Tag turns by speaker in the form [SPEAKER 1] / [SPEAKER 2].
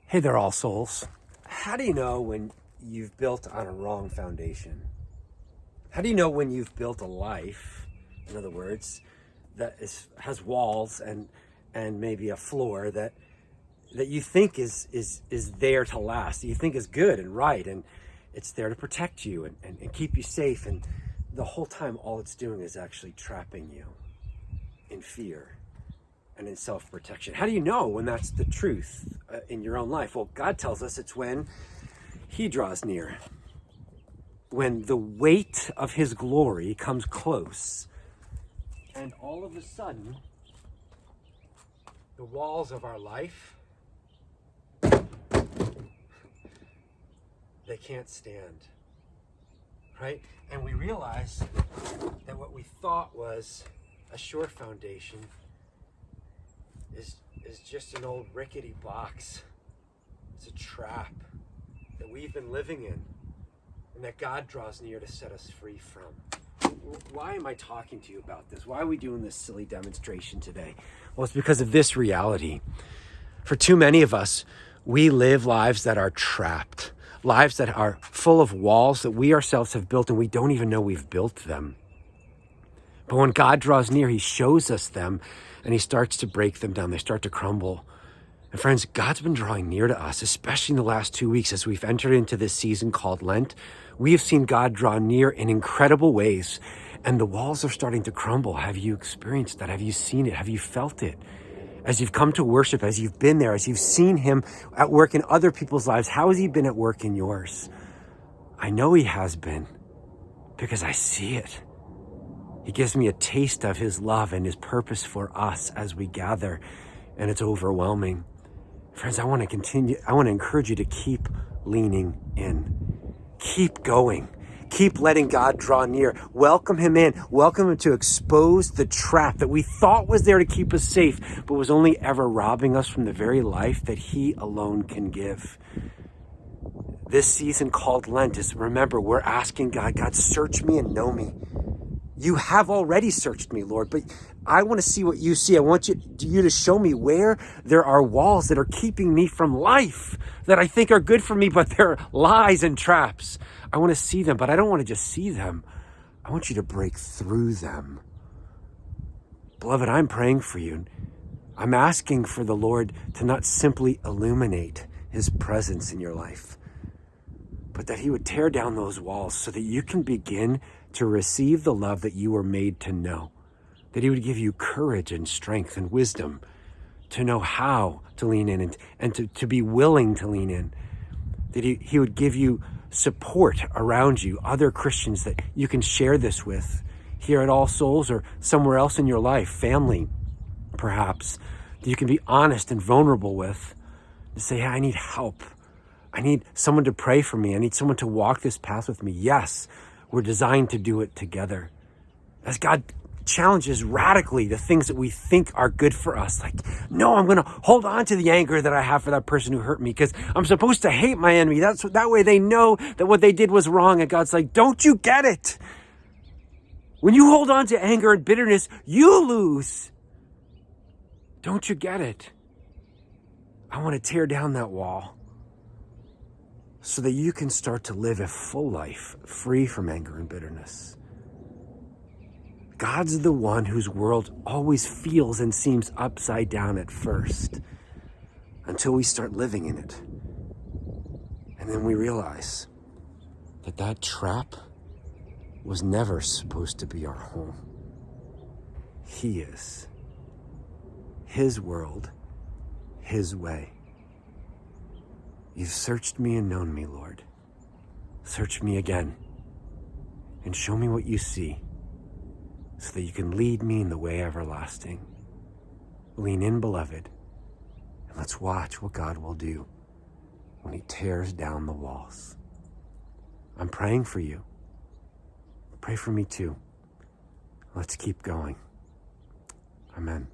[SPEAKER 1] Hey there, all souls. How do you know when you've built on a wrong foundation? How do you know when you've built a life, in other words, that has walls and maybe a floor that you think is there to last, that you think is good and right, and it's there to protect you and keep you safe, and the whole time all it's doing is actually trapping you in fear and in self-protection? How do you know when that's the truth in your own life? Well, God tells us it's when he draws near, when the weight of his glory comes close, and all of a sudden, the walls of our life, they can't stand, right? And we realize that what we thought was a sure foundation is just an old rickety box. It's a trap that we've been living in and that God draws near to set us free from. Why am I talking to you about this? Why are we doing this silly demonstration today? Well, it's because of this reality. For too many of us, we live lives that are trapped, lives that are full of walls that we ourselves have built and we don't even know we've built them. But when God draws near, he shows us them and he starts to break them down. They start to crumble. And friends, God's been drawing near to us, especially in the last 2 weeks as we've entered into this season called Lent. We have seen God draw near in incredible ways, and the walls are starting to crumble. Have you experienced that? Have you seen it? Have you felt it? As you've come to worship, as you've been there, as you've seen him at work in other people's lives, how has he been at work in yours? I know he has been because I see it. He gives me a taste of his love and his purpose for us as we gather, and it's overwhelming. Friends, I want to encourage you to keep leaning in. Keep going. Keep letting God draw near. Welcome him in. Welcome him to expose the trap that we thought was there to keep us safe, but was only ever robbing us from the very life that he alone can give. This season called Lent is, remember, we're asking God, search me and know me. You have already searched me, Lord, but I want to see what you see. I want you to show me where there are walls that are keeping me from life that I think are good for me, but they're lies and traps. I want to see them, but I don't want to just see them. I want you to break through them. Beloved, I'm praying for you. I'm asking for the Lord to not simply illuminate his presence in your life, but that he would tear down those walls so that you can begin to receive the love that you were made to know, that he would give you courage and strength and wisdom to know how to lean in and to be willing to lean in, that he would give you support around you, other Christians that you can share this with here at All Souls or somewhere else in your life, family perhaps, that you can be honest and vulnerable with, to say, hey, I need help. I need someone to pray for me. I need someone to walk this path with me. Yes, we're designed to do it together. As God challenges radically the things that we think are good for us. Like, no, I'm going to hold on to the anger that I have for that person who hurt me because I'm supposed to hate my enemy. That way they know that what they did was wrong. And God's like, don't you get it? When you hold on to anger and bitterness, you lose. Don't you get it? I want to tear down that wall so that you can start to live a full life free from anger and bitterness. God's the one whose world always feels and seems upside down at first until we start living in it. And then we realize that trap was never supposed to be our home. He is. His world, his way. You've searched me and known me, Lord. Search me again and show me what you see so that you can lead me in the way everlasting. Lean in, beloved, and let's watch what God will do when he tears down the walls. I'm praying for you. Pray for me too. Let's keep going. Amen.